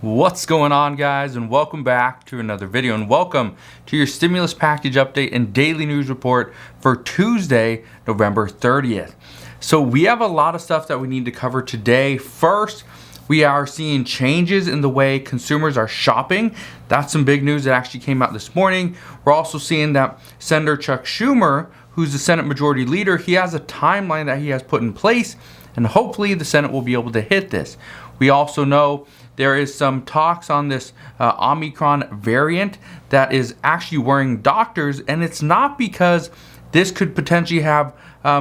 What's going on, guys, and welcome back to another video, and welcome to your stimulus package update and daily news report for Tuesday, November 30th. So we have a lot of stuff that we need to cover today. First, we are seeing changes in the way consumers are shopping. That's some big news that actually came out this morning. We're also seeing that Senator Chuck Schumer, who's the Senate Majority Leader, he has a timeline that he has put in place, and hopefully the Senate will be able to hit this. We also know there is some talks on this Omicron variant that is actually worrying doctors, and it's not because this could potentially have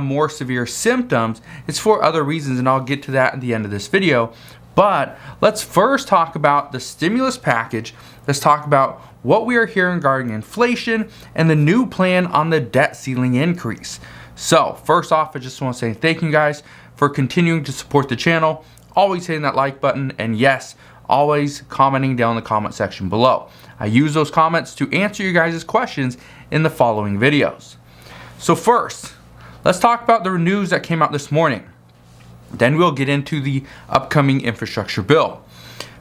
more severe symptoms. It's for other reasons, and I'll get to that at the end of this video. But let's first talk about the stimulus package. Let's talk about what we are hearing regarding inflation and the new plan on the debt ceiling increase. So first off, I just want to say thank you guys for continuing to support the channel. Always hitting that like button, and yes, always commenting down in the comment section below. I use those comments to answer you guys' questions in the following videos. So first, let's talk about the news that came out this morning. Then we'll get into the upcoming infrastructure bill.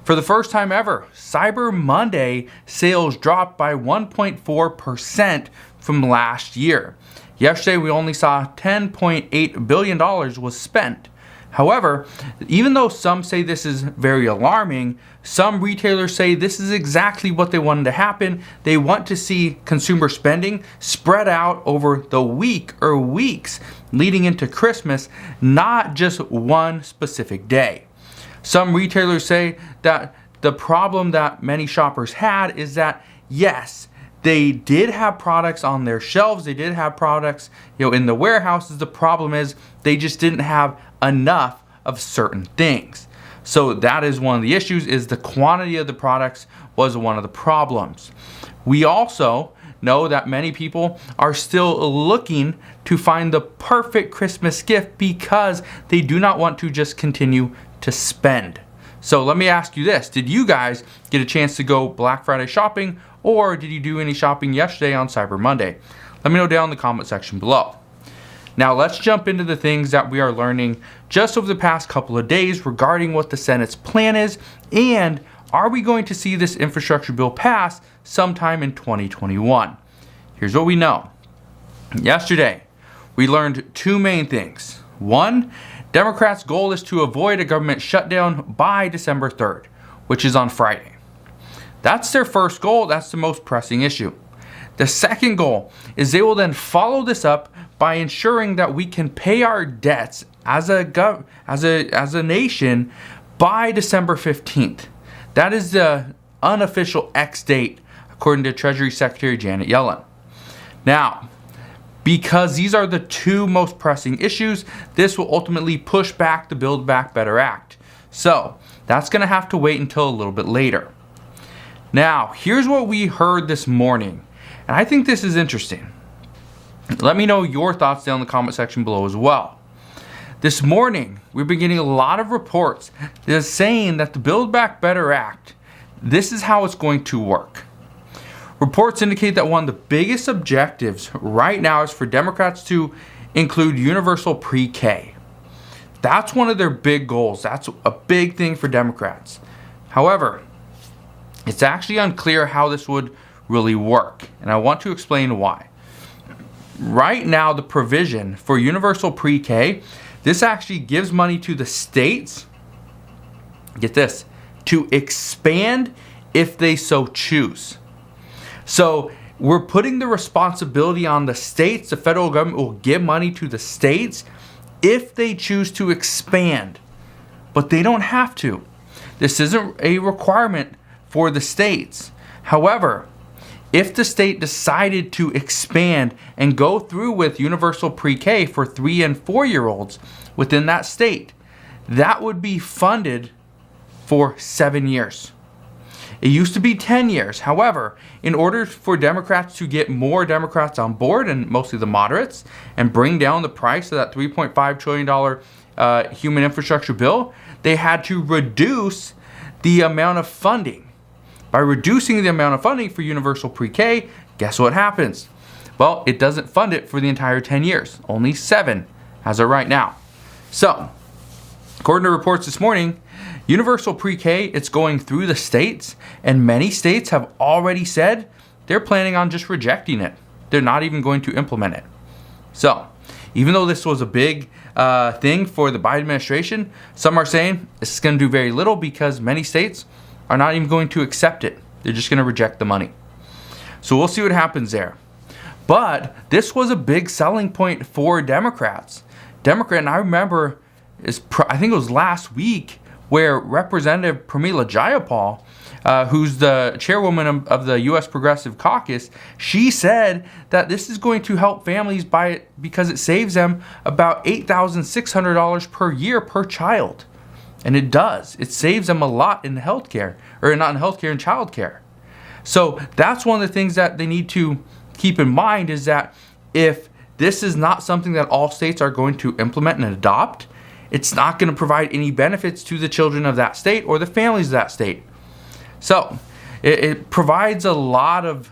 For the first time ever, Cyber Monday sales dropped by 1.4% from last year. Yesterday, we only saw $10.8 billion was spent. However, even though some say this is very alarming, some retailers say this is exactly what they wanted to happen. They want to see consumer spending spread out over the week or weeks leading into Christmas, not just one specific day. Some retailers say that the problem that many shoppers had is that, yes, they did have products on their shelves, they did have products, in the warehouses. The problem is they just didn't have enough of certain things. So that is one of the issues, is the quantity of the products was one of the problems. We also know that many people are still looking to find the perfect Christmas gift because they do not want to just continue to spend. So let me ask you this. Did you guys get a chance to go Black Friday shopping, or did you do any shopping yesterday on Cyber Monday? Let me know down in the comment section below. Now let's jump into the things that we are learning just over the past couple of days regarding what the Senate's plan is, and are we going to see this infrastructure bill pass sometime in 2021? Here's what we know. Yesterday, we learned two main things. One, Democrats' goal is to avoid a government shutdown by December 3rd, which is on Friday. That's their first goal. That's the most pressing issue. The second goal is they will then follow this up by ensuring that we can pay our debts as a nation by December 15th. That is the unofficial X date, according to Treasury Secretary Janet Yellen. Now, because these are the two most pressing issues, this will ultimately push back the Build Back Better Act. So that's going to have to wait until a little bit later. Now, here's what we heard this morning, and I think this is interesting. Let me know your thoughts down in the comment section below as well. This morning, we've been getting a lot of reports that are saying that the Build Back Better Act, this is how it's going to work. Reports indicate that one of the biggest objectives right now is for Democrats to include universal pre-K. That's one of their big goals. That's a big thing for Democrats. However, it's actually unclear how this would really work, and I want to explain why. Right now, the provision for universal pre-K, this actually gives money to the states, get this, to expand if they so choose. So we're putting the responsibility on the states. The federal government will give money to the states if they choose to expand, but they don't have to. This isn't a requirement for the states. However, if the state decided to expand and go through with universal pre-K for 3 and 4-year-olds within that state, that would be funded for 7 years. It used to be 10 years. However, in order for Democrats to get more Democrats on board, and mostly the moderates, and bring down the price of that $3.5 trillion human infrastructure bill, they had to reduce the amount of funding. By reducing the amount of funding for universal pre-K, guess what happens? Well, it doesn't fund it for the entire 10 years, only 7 as of right now. So, according to reports this morning, Universal pre-K, it's going through the states, and many states have already said they're planning on just rejecting it. They're not even going to implement it. So, even though this was a big thing for the Biden administration, some are saying this is going to do very little because many states are not even going to accept it. They're just going to reject the money. So we'll see what happens there. But this was a big selling point for Democrats. And I remember, I think it was last week, where Representative Pramila Jayapal, who's the chairwoman of the U.S. Progressive Caucus, she said that this is going to help families because it saves them about $8,600 per year per child. And it does. It saves them a lot in healthcare, or not in healthcare, in childcare. So that's one of the things that they need to keep in mind, is that if this is not something that all states are going to implement and adopt, it's not going to provide any benefits to the children of that state or the families of that state. So it provides a lot of,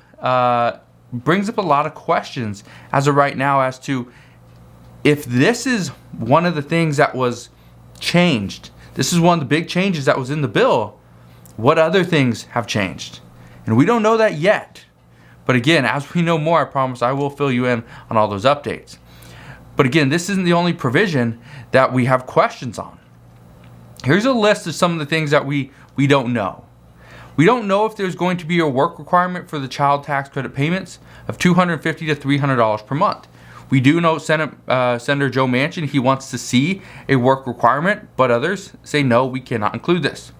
brings up a lot of questions as of right now as to if this is one of the things that was changed. This is one of the big changes that was in the bill. What other things have changed? And we don't know that yet. But again, as we know more, I promise I will fill you in on all those updates. But again, this isn't the only provision that we have questions on. Here's a list of some of the things that we don't know. We don't know if there's going to be a work requirement for the child tax credit payments of $250 to $300 per month. We do know Senator Joe Manchin, he wants to see a work requirement, but others say no, we cannot include this.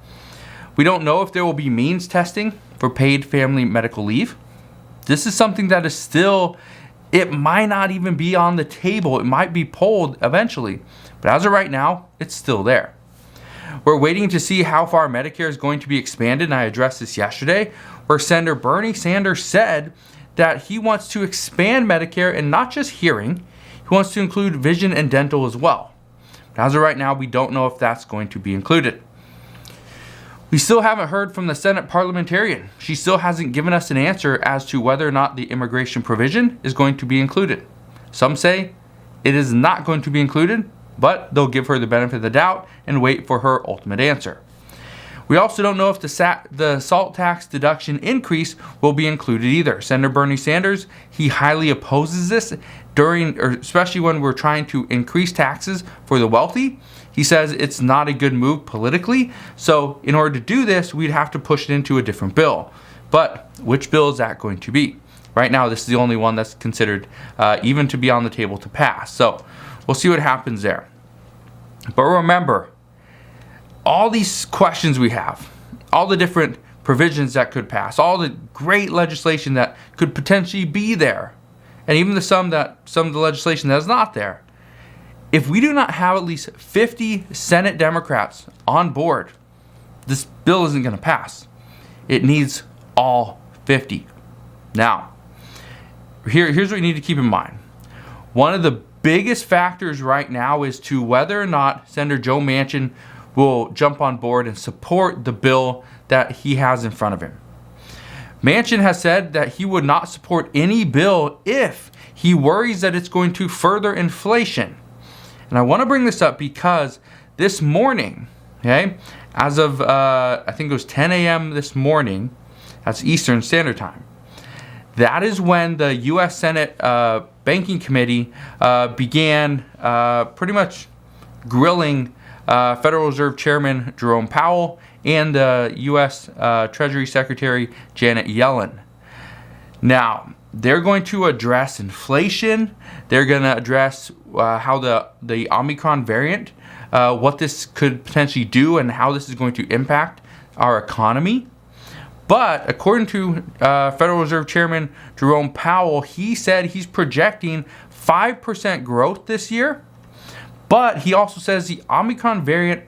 We don't know if there will be means testing for paid family medical leave. This is something that is still, it might not even be on the table. It might be pulled eventually. But as of right now, it's still there. We're waiting to see how far Medicare is going to be expanded, and I addressed this yesterday, where Senator Bernie Sanders said that he wants to expand Medicare and not just hearing, he wants to include vision and dental as well. But as of right now, we don't know if that's going to be included. We still haven't heard from the Senate parliamentarian. She still hasn't given us an answer as to whether or not the immigration provision is going to be included. Some say it is not going to be included, but they'll give her the benefit of the doubt and wait for her ultimate answer. We also don't know if the SALT tax deduction increase will be included either. Senator Bernie Sanders, he highly opposes this especially when we're trying to increase taxes for the wealthy. He says it's not a good move politically. So in order to do this, we'd have to push it into a different bill. But which bill is that going to be? Right now, this is the only one that's considered even to be on the table to pass. So we'll see what happens there. But remember, all these questions we have, all the different provisions that could pass, all the great legislation that could potentially be there, and even some of the legislation that is not there. If we do not have at least 50 Senate Democrats on board, this bill isn't going to pass. It needs all 50. Now, here's what you need to keep in mind. One of the biggest factors right now is to whether or not Senator Joe Manchin will jump on board and support the bill that he has in front of him. Manchin has said that he would not support any bill if he worries that it's going to further inflation. And I want to bring this up because this morning, okay, as of I think it was 10 a.m. this morning, that's Eastern Standard Time, that is when the U.S. Senate Banking Committee began pretty much grilling Federal Reserve Chairman Jerome Powell and U.S. Treasury Secretary Janet Yellen. Now, they're going to address inflation. They're going to address how the Omicron variant, what this could potentially do and how this is going to impact our economy. But according to Federal Reserve Chairman Jerome Powell, he said he's projecting 5% growth this year. But he also says the Omicron variant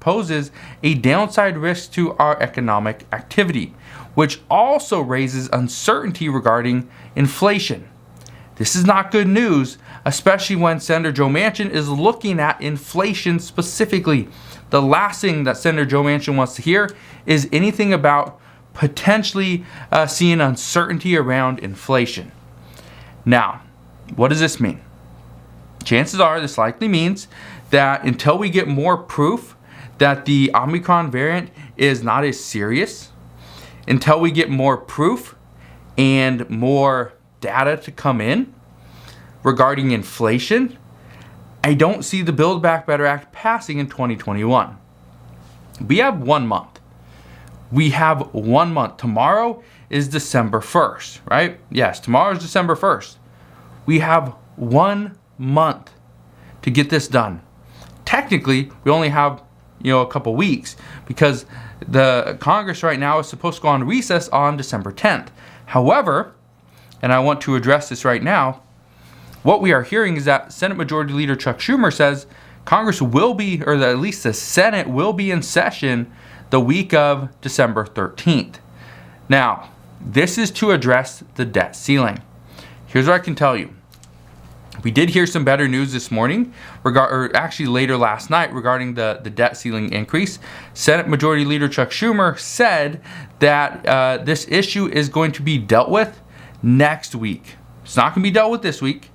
poses a downside risk to our economic activity, which also raises uncertainty regarding inflation. This is not good news, especially when Senator Joe Manchin is looking at inflation specifically. The last thing that Senator Joe Manchin wants to hear is anything about potentially seeing uncertainty around inflation. Now, what does this mean? Chances are this likely means that until we get more proof that the Omicron variant is not as serious until we get more proof and more data to come in regarding inflation. I don't see the Build Back Better Act passing in 2021. We have 1 month. We have 1 month. Tomorrow is December 1st, right? Yes, tomorrow is December 1st. We have 1 month to get this done. Technically, we only have, a couple weeks because the Congress right now is supposed to go on recess on December 10th. However, and I want to address this right now, what we are hearing is that Senate Majority Leader Chuck Schumer says Congress will be, or at least the Senate will be in session the week of December 13th. Now, this is to address the debt ceiling. Here's what I can tell you. We did hear some better news this morning, or actually later last night, regarding the debt ceiling increase. Senate Majority Leader Chuck Schumer said that this issue is going to be dealt with next week. It's not going to be dealt with this week.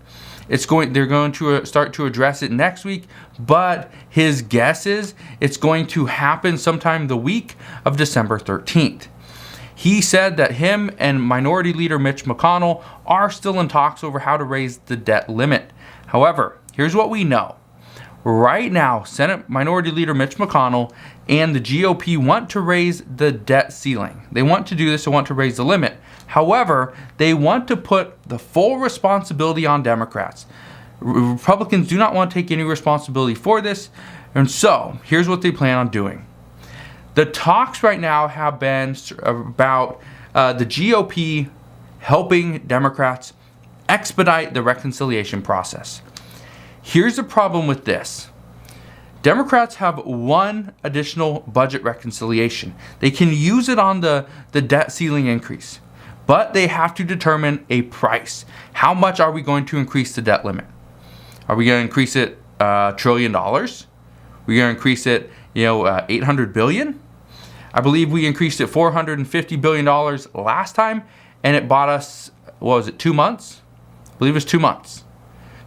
They're going to start to address it next week, but his guess is it's going to happen sometime the week of December 13th. He said that him and Minority Leader Mitch McConnell are still in talks over how to raise the debt limit. However, here's what we know. Right now, Senate Minority Leader Mitch McConnell and the GOP want to raise the debt ceiling. They want to do this, they want to raise the limit. However, they want to put the full responsibility on Democrats. Republicans do not want to take any responsibility for this, and so here's what they plan on doing. The talks right now have been about the GOP helping Democrats expedite the reconciliation process. Here's the problem with this. Democrats have one additional budget reconciliation. They can use it on the debt ceiling increase, but they have to determine a price. How much are we going to increase the debt limit? Are we going to increase it $1 trillion? Are we going to increase it, $800 billion? I believe we increased it $450 billion last time, and it bought us, 2 months? I believe it was 2 months.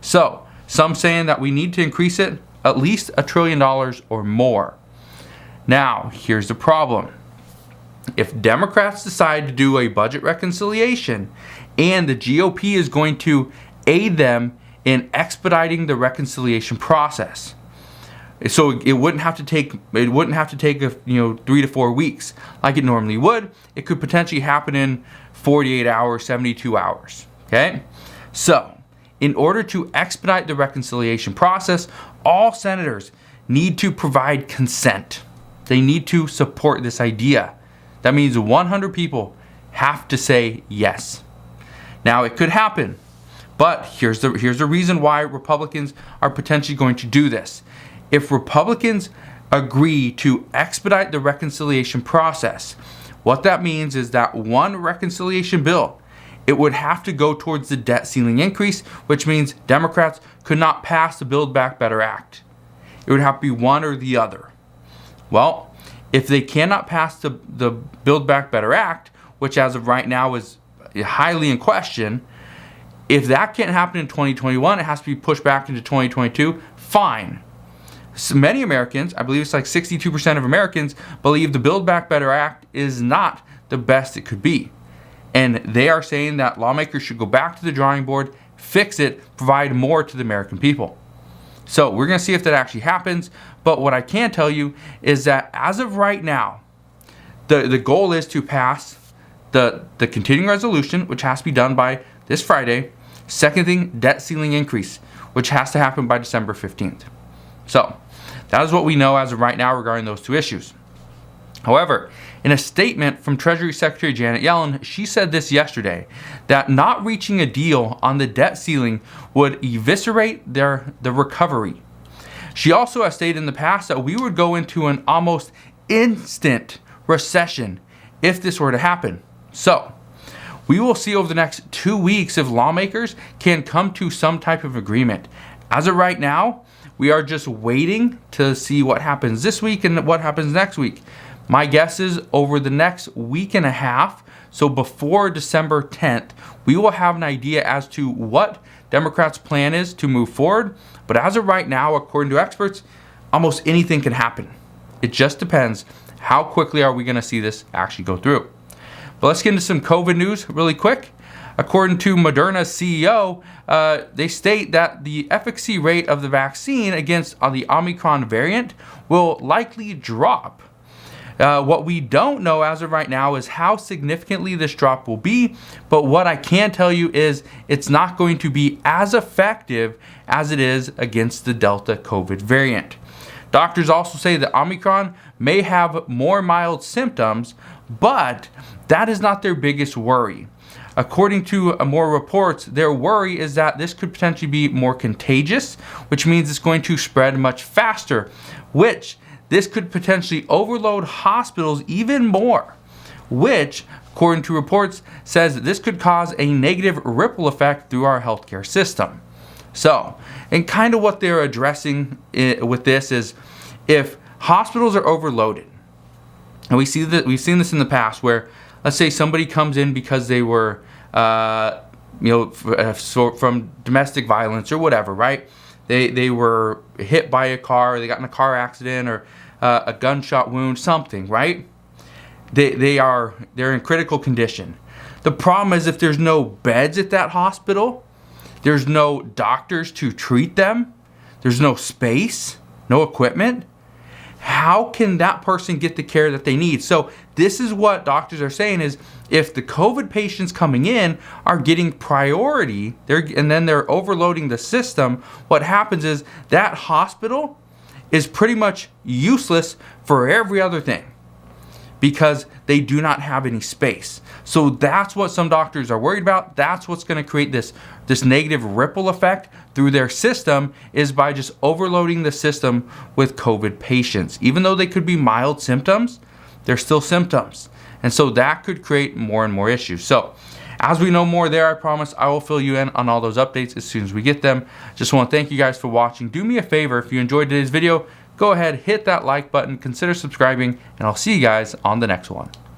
So, some saying that we need to increase it at least $1 trillion or more. Now, here's the problem. If Democrats decide to do a budget reconciliation and the GOP is going to aid them in expediting the reconciliation process, so it wouldn't have to take 3 to 4 weeks like it normally would. It could potentially happen in 48 hours, 72 hours. Okay? So, in order to expedite the reconciliation process, all senators need to provide consent. They need to support this idea. That means 100 people have to say yes. Now, it could happen, but here's the reason why Republicans are potentially going to do this. If Republicans agree to expedite the reconciliation process, what that means is that one reconciliation bill, it would have to go towards the debt ceiling increase, which means Democrats could not pass the Build Back Better Act. It would have to be one or the other. Well, if they cannot pass the Build Back Better Act, which as of right now is highly in question, if that can't happen in 2021, it has to be pushed back into 2022, fine. So many Americans, I believe it's like 62% of Americans, believe the Build Back Better Act is not the best it could be. And they are saying that lawmakers should go back to the drawing board, fix it, provide more to the American people. So we're going to see if that actually happens. But what I can tell you is that as of right now, the goal is to pass the continuing resolution, which has to be done by this Friday. Second thing, debt ceiling increase, which has to happen by December 15th. So that is what we know as of right now regarding those two issues. However, in a statement from Treasury Secretary Janet Yellen, she said this yesterday, that not reaching a deal on the debt ceiling would eviscerate the recovery. She also has stated in the past that we would go into an almost instant recession if this were to happen. So, we will see over the next 2 weeks if lawmakers can come to some type of agreement. As of right now, we are just waiting to see what happens this week and what happens next week. My guess is over the next week and a half, so before December 10th, we will have an idea as to what Democrats' plan is to move forward. But as of right now, according to experts, almost anything can happen. It just depends how quickly are we going to see this actually go through. But let's get into some COVID news really quick. According to Moderna's CEO, they state that the efficacy rate of the vaccine against the Omicron variant will likely drop. What we don't know as of right now is how significantly this drop will be, but what I can tell you is it's not going to be as effective as it is against the Delta COVID variant. Doctors also say that Omicron may have more mild symptoms, but that is not their biggest worry. According to more reports, their worry is that this could potentially be more contagious, which means it's going to spread much faster, which this could potentially overload hospitals even more, which, according to reports, says that this could cause a negative ripple effect through our healthcare system. So, and kind of what they're addressing with this is if hospitals are overloaded, and we've seen this in the past where, let's say somebody comes in because they were, from domestic violence or whatever, right? They were hit by a car, they got in a car accident or a gunshot wound, something, right? They're in critical condition. The problem is if there's no beds at that hospital, there's no doctors to treat them, there's no space, no equipment. How can that person get the care that they need? So this is what doctors are saying is if the COVID patients coming in are getting priority, and then they're overloading the system, what happens is that hospital is pretty much useless for every other thing because they do not have any space. So that's what some doctors are worried about. That's what's going to create this negative ripple effect through their system is by just overloading the system with COVID patients. Even though they could be mild symptoms, they're still symptoms. And so that could create more and more issues. So as we know more there, I promise I will fill you in on all those updates as soon as we get them. Just want to thank you guys for watching. Do me a favor, if you enjoyed today's video, go ahead, hit that like button, consider subscribing, and I'll see you guys on the next one.